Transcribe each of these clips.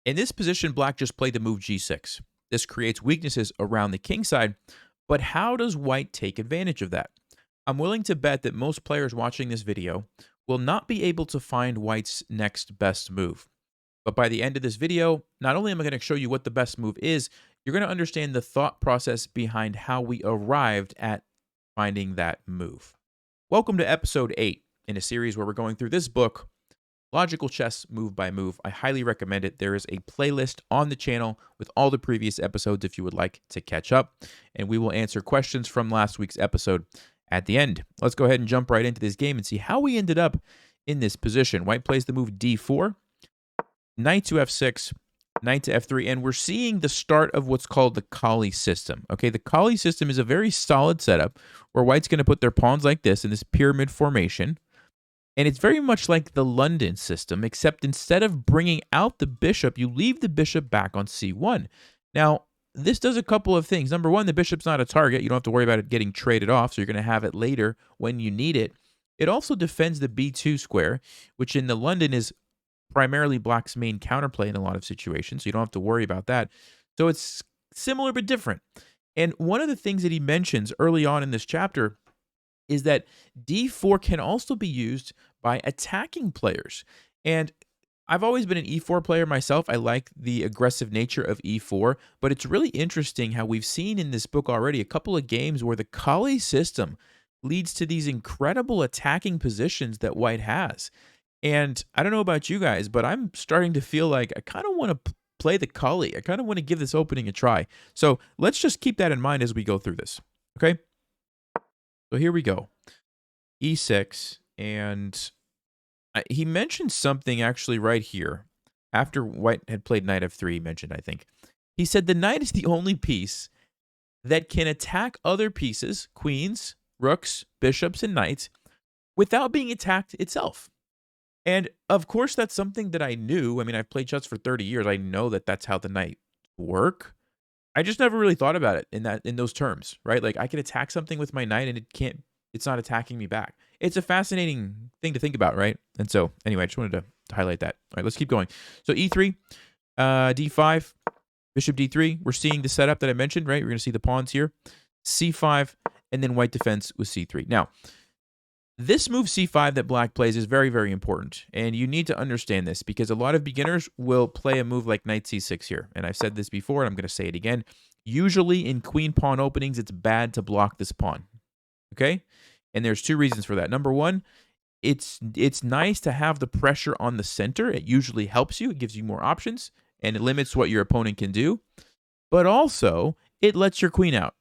In this position, black just played the move g6. This creates weaknesses around the king side, but how does white take advantage of that? I'm willing to bet that most players watching this video will not be able to find white's next best move. But by the end of this video, not only am I going to show you what the best move is, you're going to understand the thought process behind how we arrived at finding that move. Welcome to episode 8 in a series where we're going through this book, Logical Chess Move by Move. I highly recommend it. There is a playlist on the channel with all the previous episodes if you would like to catch up, and we will answer questions from last week's episode at the end. Let's go ahead and jump right into this game and see how we ended up in this position. White plays the move d4, knight to f6, knight to f3, and we're seeing the start of what's called the Kali system. Okay, the Kali system is a very solid setup where white's going to put their pawns like this in this pyramid formation. And it's very much like the London system, except instead of bringing out the bishop, you leave the bishop back on c1. Now, this does a couple of things. Number one, the bishop's not a target. You don't have to worry about it getting traded off, so you're going to have it later when you need it. It also defends the b2 square, which in the London is primarily black's main counterplay in a lot of situations, so you don't have to worry about that. So it's similar but different. And one of the things that he mentions early on in this chapter is that d4 can also be used by attacking players. And I've always been an e4 player myself. I like the aggressive nature of e4, but it's really interesting how we've seen in this book already a couple of games where the Kali system leads to these incredible attacking positions that white has. And I don't know about you guys, but I'm starting to feel like I kind of want to play the Kali. I kind of want to give this opening a try. So let's just keep that in mind as we go through this, okay? So here we go. E6, and he mentioned something actually right here. After white had played knight f3, he mentioned, I think. He said the knight is the only piece that can attack other pieces, queens, rooks, bishops, and knights, without being attacked itself. And of course, that's something that I knew. I mean, I've played chess for 30 years. I know that that's how the knight work. I just never really thought about it in those terms, right? Like I could attack something with my knight and it's not attacking me back. It's a fascinating thing to think about, right? And so anyway, I just wanted to highlight that. All right, let's keep going. So E3, D5, bishop D3. We're seeing the setup that I mentioned, right? We're going to see the pawns here. C5, and then white defense with C3. Now, this move c5 that black plays is very, very important, and you need to understand this because a lot of beginners will play a move like knight c6 here, and I've said this before, and I'm going to say it again. Usually in queen-pawn openings, it's bad to block this pawn, okay? And there's two reasons for that. Number one, it's nice to have the pressure on the center. It usually helps you. It gives you more options, and it limits what your opponent can do, but also it lets your queen out.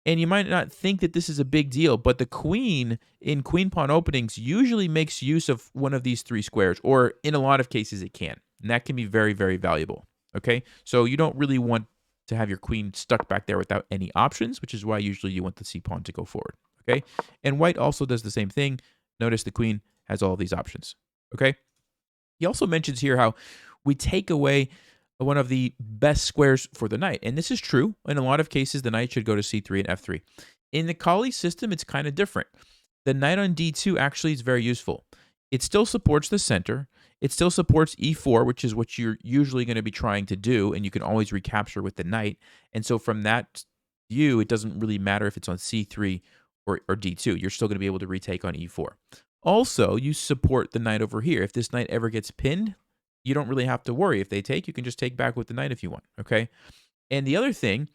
And you might not think that this is a big deal, but the queen in queen pawn openings usually makes use of one of these three squares, or in a lot of cases it can. And that can be very, very valuable. Okay? So you don't really want to have your queen stuck back there without any options, which is why usually you want the c pawn to go forward. Okay? And white also does the same thing. Notice the queen has all these options. Okay? He also mentions here how we take away one of the best squares for the knight. And this is true. In a lot of cases, the knight should go to c3 and f3. In the Kali system, it's kind of different. The knight on d2 actually is very useful. It still supports the center. It still supports e4, which is what you're usually going to be trying to do, and you can always recapture with the knight. And so from that view, it doesn't really matter if it's on c3 or d2. You're still going to be able to retake on e4. Also, you support the knight over here. If this knight ever gets pinned, you don't really have to worry. If they take, you can just take back with the knight if you want, okay? And the other thing,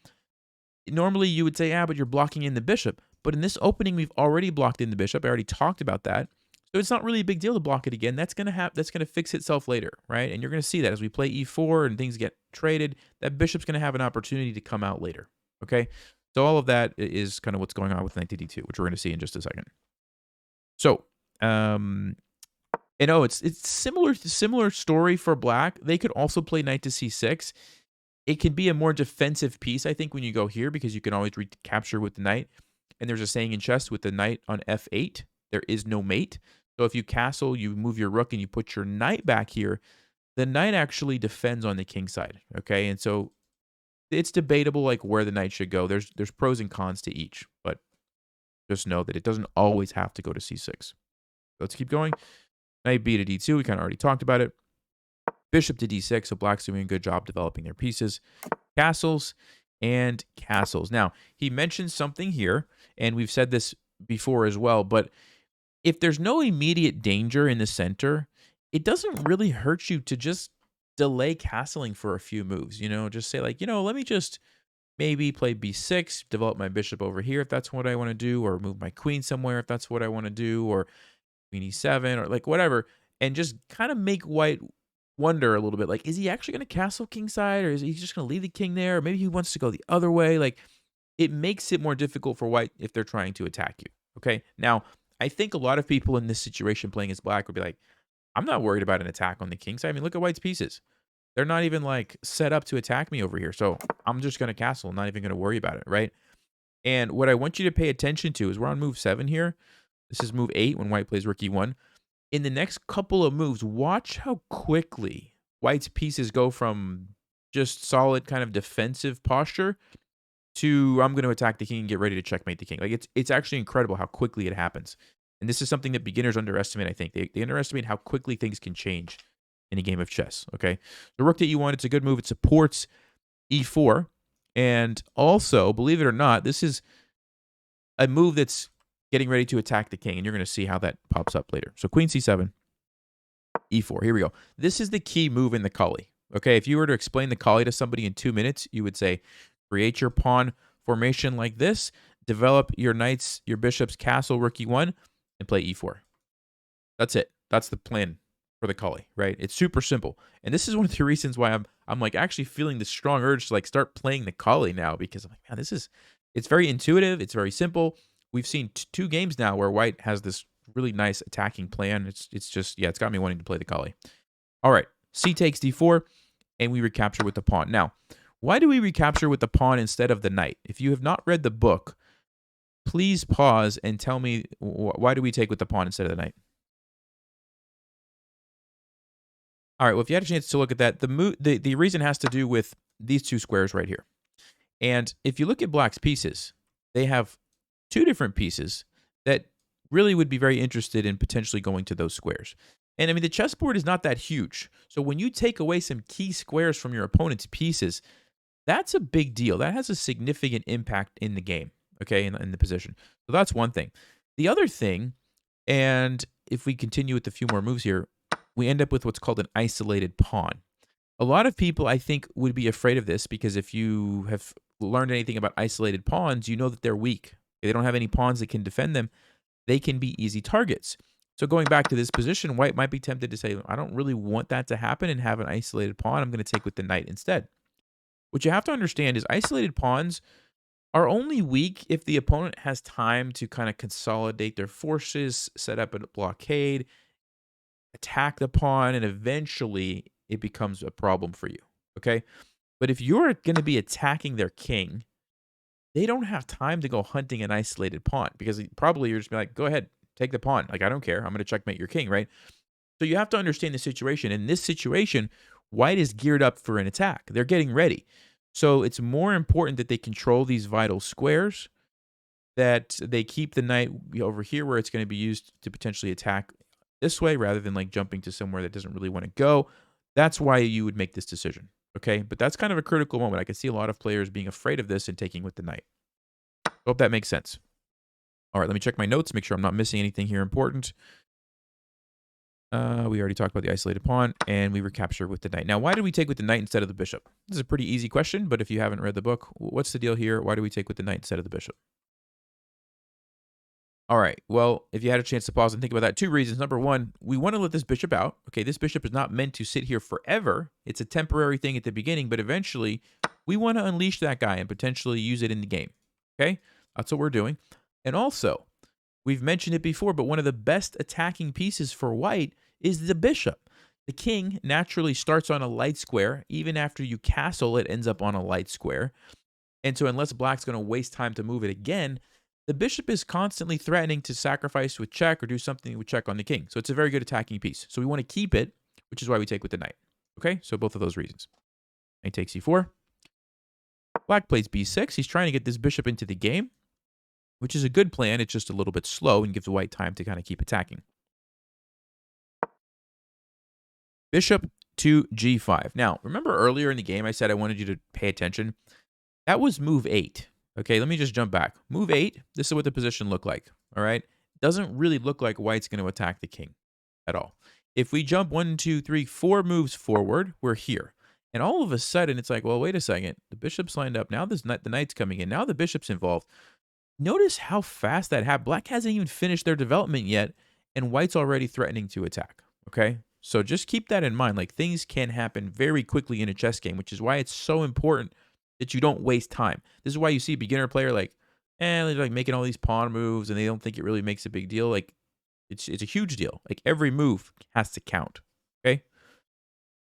normally you would say, but you're blocking in the bishop. But in this opening, we've already blocked in the bishop. I already talked about that. So it's not really a big deal to block it again. That's gonna fix itself later, right? And you're gonna see that as we play e4 and things get traded, that bishop's gonna have an opportunity to come out later, okay? So all of that is kind of what's going on with knight to d2, which we're gonna see in just a second. So, it's similar story for black. They could also play knight to c6. It can be a more defensive piece, I think, when you go here because you can always recapture with the knight. And there's a saying in chess with the knight on f8, there is no mate. So if you castle, you move your rook and you put your knight back here, the knight actually defends on the king side, okay? And so it's debatable like where the knight should go. There's pros and cons to each, but just know that it doesn't always have to go to c6. Let's keep going. Knight b to d2, we kind of already talked about it. Bishop to d6, so black's doing a good job developing their pieces. Castles and castles. Now, he mentioned something here, and we've said this before as well, but if there's no immediate danger in the center, it doesn't really hurt you to just delay castling for a few moves. Just say like, let me just maybe play b6, develop my bishop over here if that's what I want to do, or move my queen somewhere if that's what I want to do, or queen e7, or like whatever, and just kind of make white wonder a little bit, like, is he actually going to castle kingside, or is he just going to leave the king there, or maybe he wants to go the other way? Like, it makes it more difficult for white if they're trying to attack you. Okay, now I think a lot of people in this situation playing as black would be like, I'm not worried about an attack on the king side. I mean, look at white's pieces. They're not even like set up to attack me over here. So I'm just going to castle, not even going to worry about it, right? And what I want you to pay attention to is we're on move 7 here. This is move 8 when white plays rook e1. In the next couple of moves, watch how quickly white's pieces go from just solid kind of defensive posture to I'm going to attack the king and get ready to checkmate the king. Like it's actually incredible how quickly it happens. And this is something that beginners underestimate, I think. They underestimate how quickly things can change in a game of chess, okay? The rook to e1, it's a good move. It supports e4. And also, believe it or not, this is a move that's getting ready to attack the king, and you're going to see how that pops up later. So queen c7, e4. Here we go. This is the key move in the Kali, okay? If you were to explain the Kali to somebody in 2 minutes, you would say, create your pawn formation like this, develop your knights, your bishop's castle, rook e1, and play e4. That's it. That's the plan for the Kali, right? It's super simple. And this is one of the reasons why I'm like actually feeling this strong urge to like start playing the Kali now, because I'm like, man, it's very intuitive. It's very simple. We've seen 2 games now where white has this really nice attacking plan. It's just, yeah, it's got me wanting to play the Kali. All right, c takes d4, and we recapture with the pawn. Now, why do we recapture with the pawn instead of the knight? If you have not read the book, please pause and tell me why do we take with the pawn instead of the knight? All right, well, if you had a chance to look at that, the reason has to do with these 2 squares right here. And if you look at black's pieces, they have 2 different pieces that really would be very interested in potentially going to those squares. And I mean, the chessboard is not that huge. So when you take away some key squares from your opponent's pieces, that's a big deal. That has a significant impact in the game, okay, in the position. So that's one thing. The other thing, and if we continue with a few more moves here, we end up with what's called an isolated pawn. A lot of people, I think, would be afraid of this because if you have learned anything about isolated pawns, you know that they're weak. They don't have any pawns that can defend them. They can be easy targets. So going back to this position, white might be tempted to say, I don't really want that to happen and have an isolated pawn. I'm going to take with the knight instead. What you have to understand is isolated pawns are only weak if the opponent has time to kind of consolidate their forces, set up a blockade, attack the pawn, and eventually it becomes a problem for you, okay? But if you're going to be attacking their king, they don't have time to go hunting an isolated pawn because probably you're just be like, go ahead, take the pawn. Like, I don't care. I'm going to checkmate your king, right? So you have to understand the situation. In this situation, white is geared up for an attack. They're getting ready. So it's more important that they control these vital squares, that they keep the knight over here where it's going to be used to potentially attack this way rather than like jumping to somewhere that doesn't really want to go. That's why you would make this decision, okay? But that's kind of a critical moment. I can see a lot of players being afraid of this and taking with the knight. Hope that makes sense. All right, let me check my notes, make sure I'm not missing anything here important. We already talked about the isolated pawn, and we recapture with the knight. Now, why did we take with the knight instead of the bishop? This is a pretty easy question, but if you haven't read the book, what's the deal here? Why do we take with the knight instead of the bishop? All right, well, if you had a chance to pause and think about that, 2 reasons. Number 1, we want to let this bishop out. Okay, this bishop is not meant to sit here forever. It's a temporary thing at the beginning, but eventually we want to unleash that guy and potentially use it in the game. Okay, that's what we're doing. And also, we've mentioned it before, but one of the best attacking pieces for white is the bishop. The king naturally starts on a light square. Even after you castle, it ends up on a light square. And so unless black's going to waste time to move it again, the bishop is constantly threatening to sacrifice with check or do something with check on the king. So it's a very good attacking piece. So we want to keep it, which is why we take with the knight. Okay, so both of those reasons. Knight takes e4. Black plays b6. He's trying to get this bishop into the game, which is a good plan. It's just a little bit slow and gives white time to kind of keep attacking. Bishop to g5. Now, remember earlier in the game I said I wanted you to pay attention? That was move 8. Okay, let me just jump back. Move 8, this is what the position looked like, all right? Doesn't really look like white's going to attack the king at all. If we jump 1, 2, 3, 4 moves forward, we're here. And all of a sudden, it's like, well, wait a second. The bishop's lined up. Now the knight's coming in. Now the bishop's involved. Notice how fast that happened. Black hasn't even finished their development yet, and white's already threatening to attack, okay? So just keep that in mind. Like, things can happen very quickly in a chess game, which is why it's so important that you don't waste time. This is why you see a beginner player like, they're like making all these pawn moves, and they don't think it really makes a big deal. Like, it's a huge deal. Like, every move has to count, okay?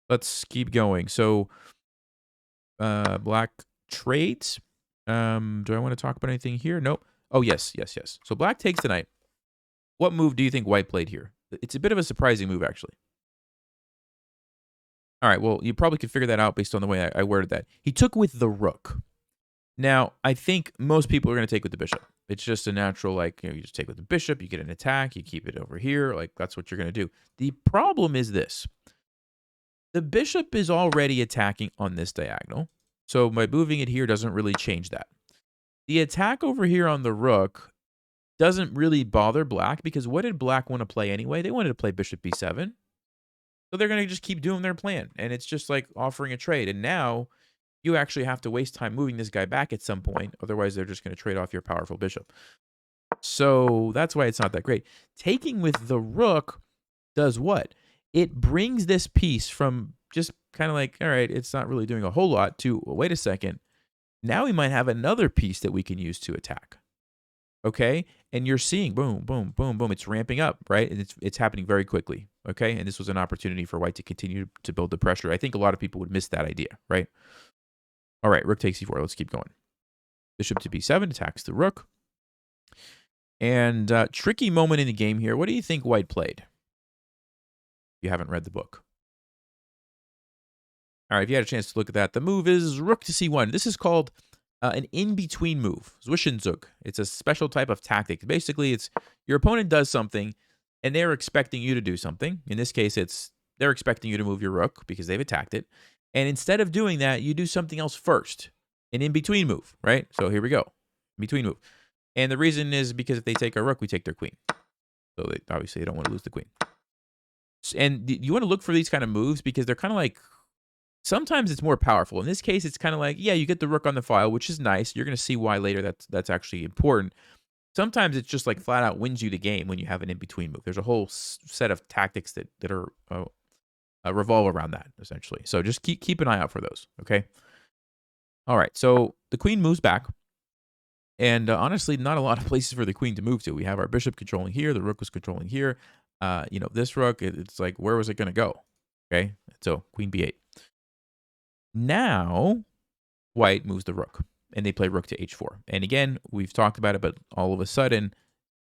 Let's keep going. So, black trades. Do I want to talk about anything here? Nope. Oh, yes. So black takes the knight. What move do you think white played here? It's a bit of a surprising move, actually. All right, well, you probably could figure that out based on the way I worded that. He took with the rook. Now, I think most people are going to take with the bishop. It's just a natural, like, you just take with the bishop, you get an attack, you keep it over here. Like, that's what you're going to do. The problem is this. The bishop is already attacking on this diagonal. So by moving it here doesn't really change that. The attack over here on the rook doesn't really bother black because what did black want to play anyway? They wanted to play bishop b7. So they're going to just keep doing their plan. And it's just like offering a trade. And now you actually have to waste time moving this guy back at some point. Otherwise, they're just going to trade off your powerful bishop. So that's why it's not that great. Taking with the rook does what? It brings this piece from just kind of like, all right, it's not really doing a whole lot to, well, wait a second. Now we might have another piece that we can use to attack. Okay? And you're seeing boom, boom, boom, boom. It's ramping up, right? And it's happening very quickly. Okay? And this was an opportunity for white to continue to build the pressure. I think a lot of people would miss that idea, right? All right, rook takes e4. Let's keep going. Bishop to b7 attacks the rook. And tricky moment in the game here. What do you think white played? You haven't read the book. All right, if you had a chance to look at that, the move is rook to c1. This is called an in-between move, Zwischenzug. It's a special type of tactic. Basically, it's your opponent does something, and they're expecting you to do something. In this case, they're expecting you to move your rook because they've attacked it. And instead of doing that, you do something else first, an in-between move, right? So here we go, in-between move. And the reason is because if they take our rook, we take their queen. So obviously, they don't want to lose the queen. And you want to look for these kind of moves because they're kind of like, sometimes it's more powerful. In this case, it's kind of like, yeah, you get the rook on the file, which is nice. You're going to see why later that's actually important. Sometimes it's just like flat out wins you the game when you have an in-between move. There's a whole set of tactics that are revolve around that, essentially. So just keep an eye out for those, okay? All right, so the queen moves back. And honestly, not a lot of places for the queen to move to. We have our bishop controlling here. The rook was controlling here. This rook, it's like, where was it going to go? Okay, so queen b8. Now, white moves the rook, and they play rook to h4. And again, we've talked about it, but all of a sudden,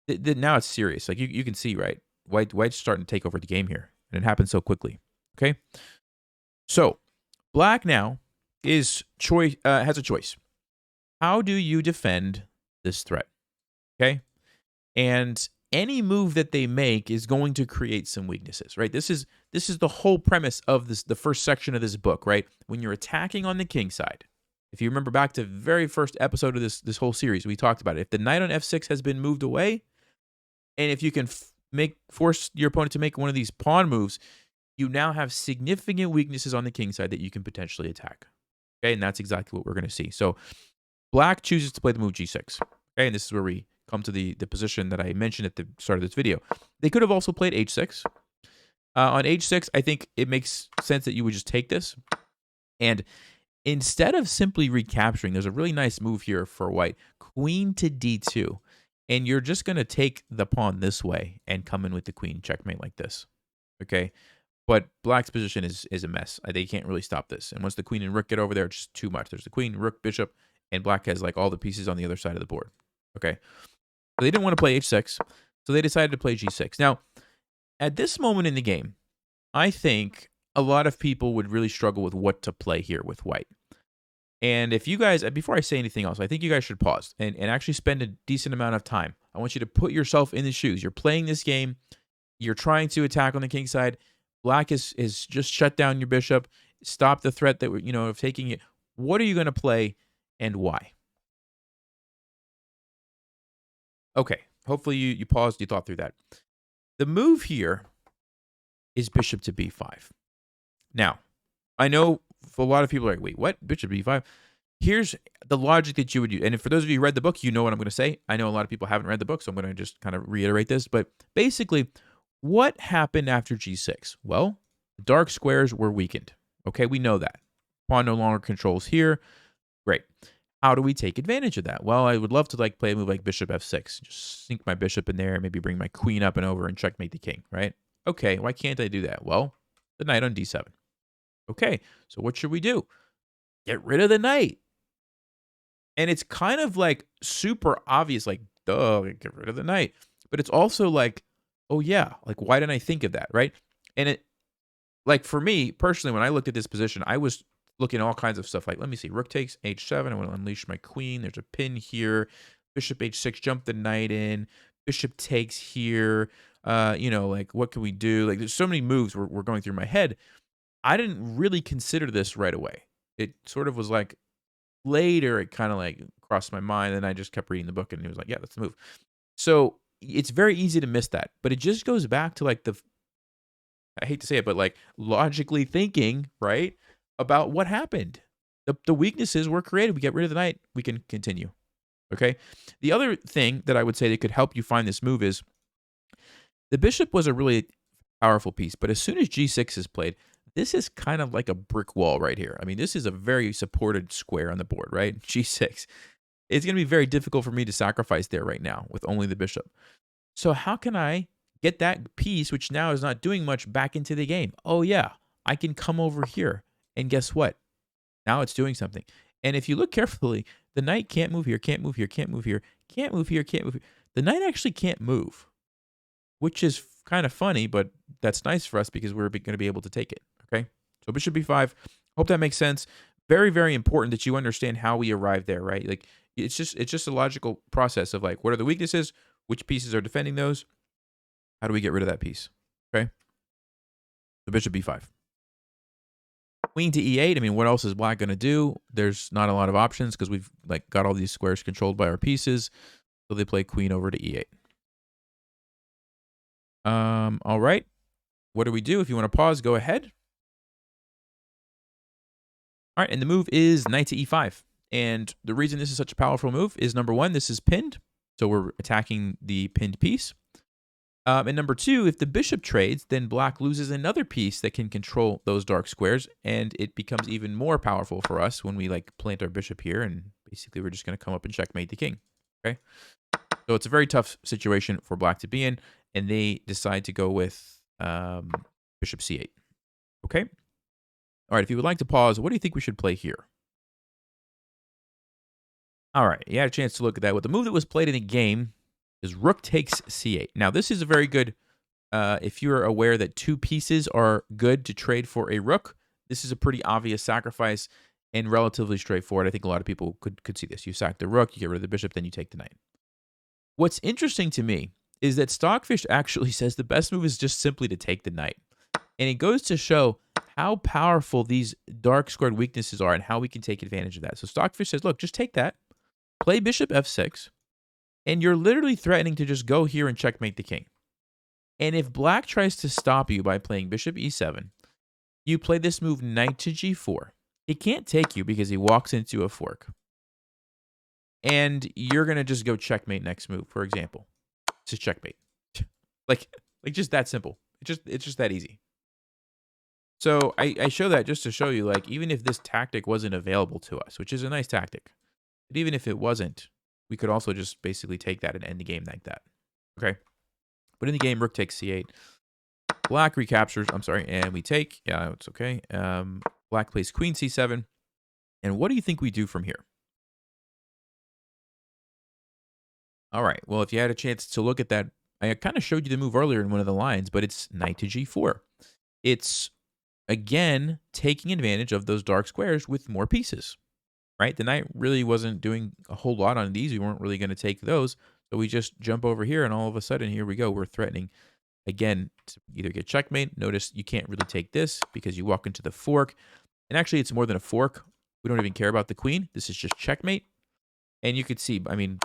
now it's serious. Like you can see, right? White's starting to take over the game here, and it happens so quickly. Okay, so black now has a choice. How do you defend this threat? Okay, and any move that they make is going to create some weaknesses, right? This is the whole premise of the first section of this book, right? When you're attacking on the king side, if you remember back to the very first episode of this whole series, we talked about it. If the knight on f6 has been moved away, and if you can force your opponent to make one of these pawn moves, you now have significant weaknesses on the king side that you can potentially attack. Okay, and that's exactly what we're going to see. So black chooses to play the move g6. Okay, and this is where we come to the position that I mentioned at the start of this video. They could have also played h6. On h6, I think it makes sense that you would just take this. And instead of simply recapturing, there's a really nice move here for white. Queen to d2. And you're just going to take the pawn this way and come in with the queen checkmate like this. Okay? But black's position is a mess. They can't really stop this. And once the queen and rook get over there, it's just too much. There's the queen, rook, bishop, and black has like all the pieces on the other side of the board. Okay? So they didn't want to play h6, so they decided to play g6. Now, at this moment in the game, I think a lot of people would really struggle with what to play here with white. And if you guys, before I say anything else, I think you guys should pause and actually spend a decent amount of time. I want you to put yourself in the shoes. You're playing this game. You're trying to attack on the king side. Black is just shut down your bishop, stop the threat that of taking it. What are you going to play and why? Okay, hopefully you paused, you thought through that. The move here is bishop to b5. Now, I know for a lot of people are like, wait, what? Bishop b5? Here's the logic that you would use. And for those of you who read the book, you know what I'm going to say. I know a lot of people haven't read the book, so I'm going to just kind of reiterate this. But basically, what happened after g6? Well, the dark squares were weakened. Okay, we know that. Pawn no longer controls here. Great. How do we take advantage of that? Well, I would love to play a move like bishop f6. Just sink my bishop in there, maybe bring my queen up and over and checkmate the king, right? Okay, why can't I do that? Well, the knight on d7. Okay, so what should we do? Get rid of the knight. And it's kind of super obvious, duh, get rid of the knight. But it's also oh yeah, why didn't I think of that, right? And it, for me personally, when I looked at this position, I was looking at all kinds of stuff. Let me see, rook takes h7. I want to unleash my queen. There's a pin here. Bishop h6, jump the knight in. Bishop takes here. What can we do? There's so many moves were going through my head. I didn't really consider this right away. It sort of was later, it kind of crossed my mind, and I just kept reading the book, and it was yeah, that's the move. So it's very easy to miss that, but it just goes back to I hate to say it, but logically thinking, right, about what happened. The weaknesses were created. We get rid of the knight, we can continue. Okay. The other thing that I would say that could help you find this move is the bishop was a really powerful piece, but as soon as g6 is played, this is kind of like a brick wall right here. I mean, this is a very supported square on the board, right? g6. It's going to be very difficult for me to sacrifice there right now with only the bishop. So how can I get that piece, which now is not doing much, back into the game? Oh, yeah, I can come over here. And guess what? Now it's doing something. And if you look carefully, the knight can't move here, can't move here, can't move here, can't move here, can't move here. The knight actually can't move, which is kind of funny, but that's nice for us because we're going to be able to take it. Okay, so bishop b5. Hope that makes sense. Very, very important that you understand how we arrived there, right? It's just a logical process of what are the weaknesses, which pieces are defending those, how do we get rid of that piece? Okay, so bishop b5. Queen to e8. I mean, what else is black going to do? There's not a lot of options because we've got all these squares controlled by our pieces. So they play queen over to e8. All right. What do we do? If you want to pause, go ahead. All right, and the move is knight to e5. And the reason this is such a powerful move is, number one, this is pinned. So we're attacking the pinned piece. And number two, if the bishop trades, then black loses another piece that can control those dark squares, and it becomes even more powerful for us when we plant our bishop here, and basically we're just going to come up and checkmate the king. Okay, so it's a very tough situation for black to be in, and they decide to go with bishop c8. Okay, all right. If you would like to pause, what do you think we should play here? All right, you had a chance to look at that. With the move that was played in the game is rook takes c8. Now, this is a very good, if you're aware that two pieces are good to trade for a rook, this is a pretty obvious sacrifice and relatively straightforward. I think a lot of people could see this. You sack the rook, you get rid of the bishop, then you take the knight. What's interesting to me is that Stockfish actually says the best move is just simply to take the knight. And it goes to show how powerful these dark squared weaknesses are and how we can take advantage of that. So Stockfish says, look, just take that, play bishop f6, and you're literally threatening to just go here and checkmate the king. And if black tries to stop you by playing bishop e7, you play this move knight to g4. He can't take you because he walks into a fork. And you're going to just go checkmate next move, for example. It's just checkmate. like just that simple. It's just that easy. So I show that just to show you, even if this tactic wasn't available to us, which is a nice tactic, but even if it wasn't, we could also just basically take that and end the game like that. Okay. But in the game, rook takes c8. Black recaptures. I'm sorry. And we take. Yeah, it's okay. Black plays queen c7. And what do you think we do from here? All right. Well, if you had a chance to look at that, I kind of showed you the move earlier in one of the lines, but it's knight to g4. It's, again, taking advantage of those dark squares with more pieces. Right? The knight really wasn't doing a whole lot on these. We weren't really going to take those. So we just jump over here, and all of a sudden, here we go. We're threatening Again, to either get checkmate. Notice you can't really take this because you walk into the fork. And actually, it's more than a fork. We don't even care about the queen. This is just checkmate. And you could see, I mean,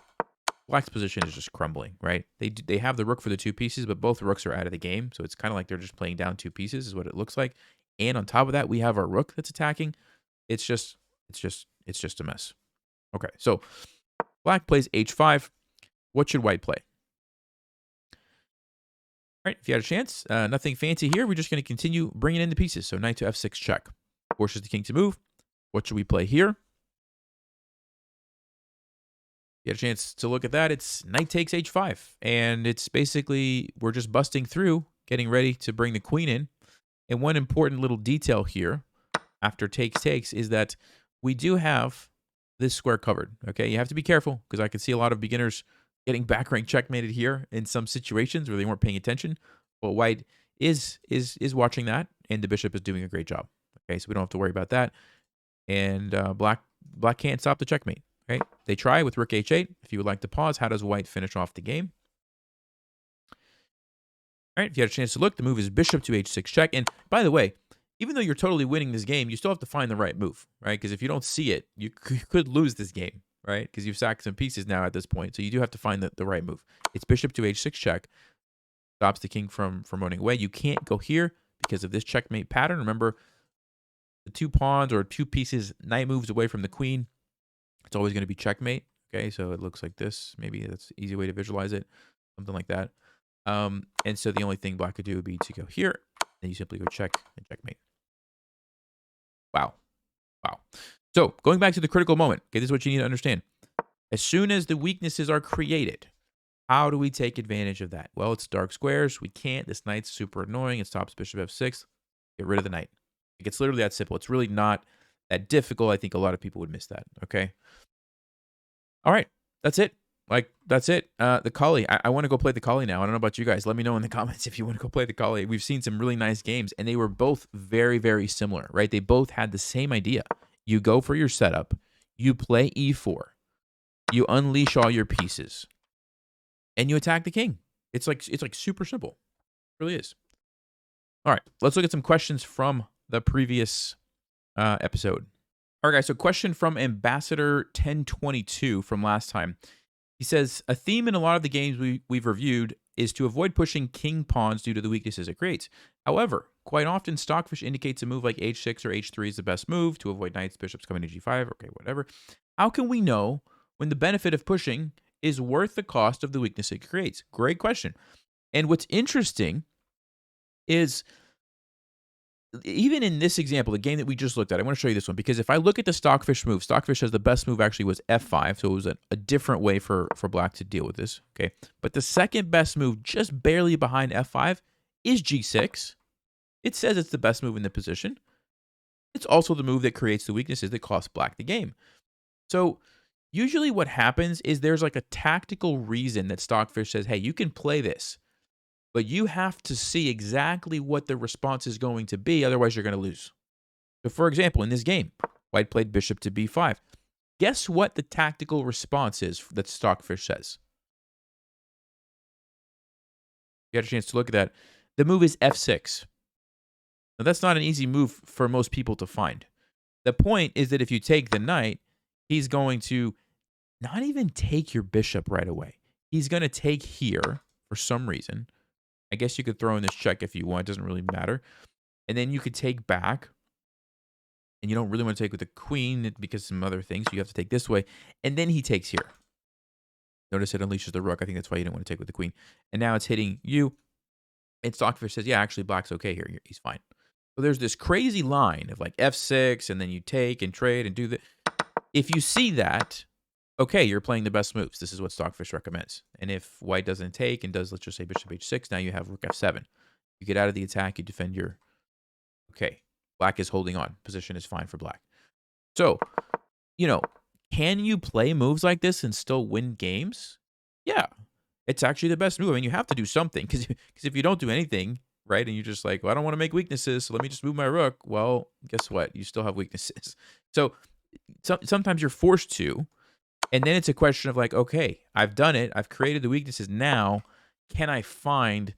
Black's position is just crumbling, right? They have the rook for the 2 pieces, but both rooks are out of the game. So it's kind of like they're just playing down 2 pieces is what it looks like. And on top of that, we have our rook that's attacking. It's just a mess. Okay, so Black plays h5. What should White play? All right, if you had a chance, nothing fancy here. We're just going to continue bringing in the pieces. So knight to f6 check. Forces the king to move. What should we play here? You had a chance to look at that. It's knight takes h5. And it's basically, we're just busting through, getting ready to bring the queen in. And one important little detail here, after takes, is that we do have this square covered. Okay, you have to be careful, because I can see a lot of beginners getting back rank checkmated here in some situations where they weren't paying attention. But White is watching that, and the bishop is doing a great job. Okay, so we don't have to worry about that. And Black can't stop the checkmate. Okay, they try with rook h8. If you would like to pause, how does White finish off the game? All right, if you had a chance to look, the move is bishop to h6 check. And by the way, even though you're totally winning this game, you still have to find the right move, right? Because if you don't see it, you could lose this game, right? Because you've sacked some pieces now at this point. So you do have to find the right move. It's bishop to h6 check. Stops the king from running away. You can't go here because of this checkmate pattern. Remember, the 2 pawns or 2 pieces, knight moves away from the queen. It's always going to be checkmate. Okay, so it looks like this. Maybe that's an easy way to visualize it. Something like that. And so the only thing Black could do would be to go here. And you simply go check and checkmate. Wow. So going back to the critical moment. Okay, this is what you need to understand. As soon as the weaknesses are created, how do we take advantage of that? Well, it's dark squares. We can't. This knight's super annoying. It stops bishop f6. Get rid of the knight. It's literally that simple. It's really not that difficult. I think a lot of people would miss that. Okay. All right. That's it. That's it. The Kali. I want to go play the Kali now. I don't know about you guys. Let me know in the comments if you want to go play the Kali. We've seen some really nice games, and they were both very, very similar, right? They both had the same idea. You go for your setup. You play e4. You unleash all your pieces. And you attack the king. It's like super simple. It really is. All right. Let's look at some questions from the previous episode. All right, guys. So question from Ambassador 1022 from last time. He says, a theme in a lot of the games we've reviewed is to avoid pushing king pawns due to the weaknesses it creates. However, quite often Stockfish indicates a move like h6 or h3 is the best move to avoid knights, bishops coming to g5. Okay, whatever. How can we know when the benefit of pushing is worth the cost of the weakness it creates? Great question. And what's interesting is, even in this example, the game that we just looked at, I want to show you this one, because if I look at the Stockfish move, Stockfish says the best move actually was f5, so it was a different way for Black to deal with this, okay? But the second best move, just barely behind f5, is g6. It says it's the best move in the position. It's also the move that creates the weaknesses that cost Black the game. So usually what happens is there's like a tactical reason that Stockfish says, hey, you can play this, but you have to see exactly what the response is going to be, otherwise you're going to lose. So for example, in this game, White played bishop to b5. Guess what the tactical response is that Stockfish says? You had a chance to look at that. The move is f6. Now that's not an easy move for most people to find. The point is that if you take the knight, he's going to not even take your bishop right away. He's going to take here for some reason. I guess you could throw in this check if you want. It doesn't really matter. And then you could take back. And you don't really want to take with the queen because some other things. So you have to take this way. And then he takes here. Notice it unleashes the rook. I think that's why you didn't want to take with the queen. And now it's hitting you. And Stockfish says, yeah, actually, Black's okay here. He's fine. So there's this crazy line of like f6, and then you take and trade and do that. If you see that, okay, you're playing the best moves. This is what Stockfish recommends. And if White doesn't take and does, let's just say bishop h6, now you have rook f7. You get out of the attack, you defend your... Okay, Black is holding on. Position is fine for Black. So, can you play moves like this and still win games? Yeah, it's actually the best move. I mean, you have to do something, because if you don't do anything, right, and you're just like, well, I don't want to make weaknesses, so let me just move my rook. Well, guess what? You still have weaknesses. So sometimes you're forced to. And then it's a question of like, okay, I've done it. I've created the weaknesses. Now, can I find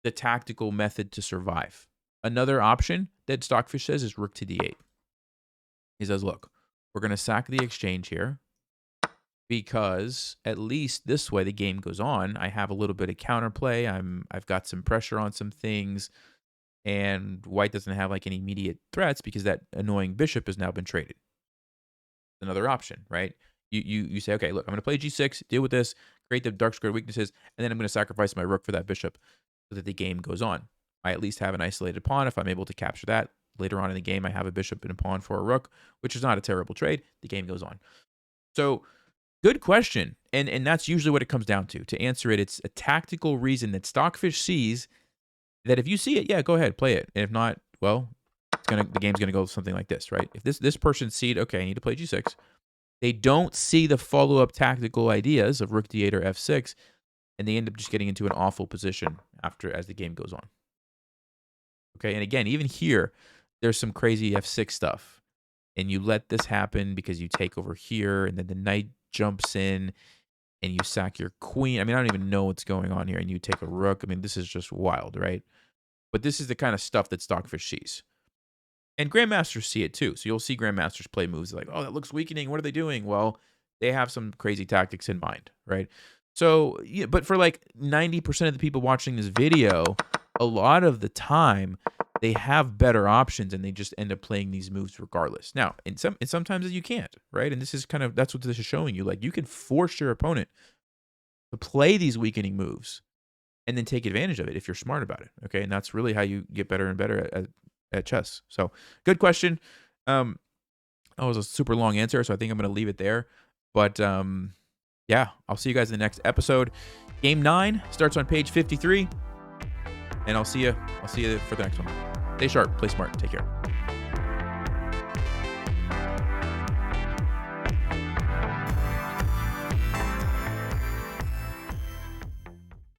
the tactical method to survive. Another option that Stockfish says is rook to d8. He says, look, we're going to sack the exchange here because at least this way the game goes on. I have a little bit of counterplay. I've got some pressure on some things, and white doesn't have like any immediate threats because that annoying bishop has now been traded. Another option, right? You say, okay, look, I'm going to play g6, deal with this, create the dark square weaknesses, and then I'm going to sacrifice my rook for that bishop so that the game goes on. I at least have an isolated pawn if I'm able to capture that. Later on in the game, I have a bishop and a pawn for a rook, which is not a terrible trade. The game goes on. So good question. And that's usually what it comes down to. To answer it, it's a tactical reason that Stockfish sees that if you see it, yeah, go ahead, play it. And if not, well, the game's gonna go something like this, right? If this person sees, okay, I need to play g6, they don't see the follow-up tactical ideas of rook d8 or f6, and they end up just getting into an awful position as the game goes on. Okay, and again, even here, there's some crazy f6 stuff, and you let this happen because you take over here, and then the knight jumps in, and you sack your queen. I mean, I don't even know what's going on here, and you take a rook. I mean, this is just wild, right? But this is the kind of stuff that Stockfish sees. And grandmasters see it too. So you'll see grandmasters play moves like, oh, that looks weakening. What are they doing? Well, they have some crazy tactics in mind, right? So, yeah, but for like 90% of the people watching this video, a lot of the time, they have better options and they just end up playing these moves regardless. Now, and sometimes you can't, right? And this is that's what this is showing you. Like, you can force your opponent to play these weakening moves and then take advantage of it if you're smart about it, okay? And that's really how you get better and better at chess. So, good question. That was a super long answer, so I think I'm going to leave it there. But yeah, I'll see you guys in the next episode. Game 9 starts on page 53, and I'll see you for the next one. Stay sharp, play smart, take care.